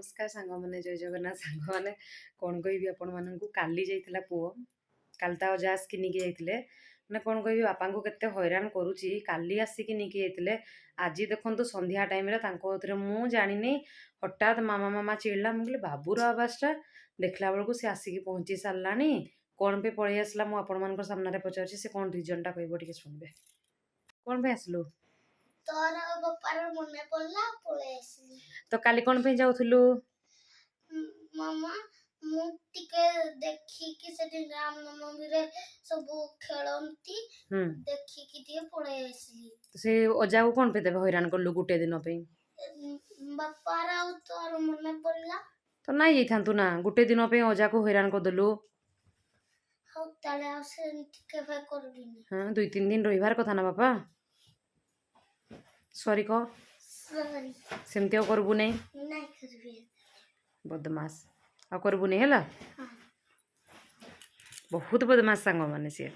नमस्कार सांग मैंने जय जगन्नाथ सांग मैंने कौन कहि आपण मानू काली जाइला पुओ काल ता अजा आसिक निकी जाइए मैंने कौन कहि बापा को केते हैरान करुच्ची काली आसिक निकी जाइए आज देखु संध्या टाइम मु जानी हठात मामा मामा चिड़ला मुझे बाबूर आवाजटा देखला बेलू सी आसिक पहुँची सारा कौन पे पलि आसला मुझे सामने पचार से कौन रिजनटा कह शुणबे कौन पे आसलु तोर बापार मने पड़ला पळे आसली तो काली कौन पे जाउथलु मामा मु टिके देखि कि सेठी रामनवमी रे सब खेलंती देखि कि टिके पळे आसली से अजा को कौन पे देबे हैरान करलु गुटे दिन पे बापार आ तोर मने पड़ला तो ना जाइथांतु ना गुटे दिन पे अजा को हैरान करदेलु हौ ताले आसे टिके फे करबिनी हाँ 2-3 दिन रहिबार कथा ना बापा सॉरी कह सॉरी सेमती आ करबु नहीं नहीं करबी बदमाश आ करबु नहीं हैला हां बहुत बदमाश सांग माने से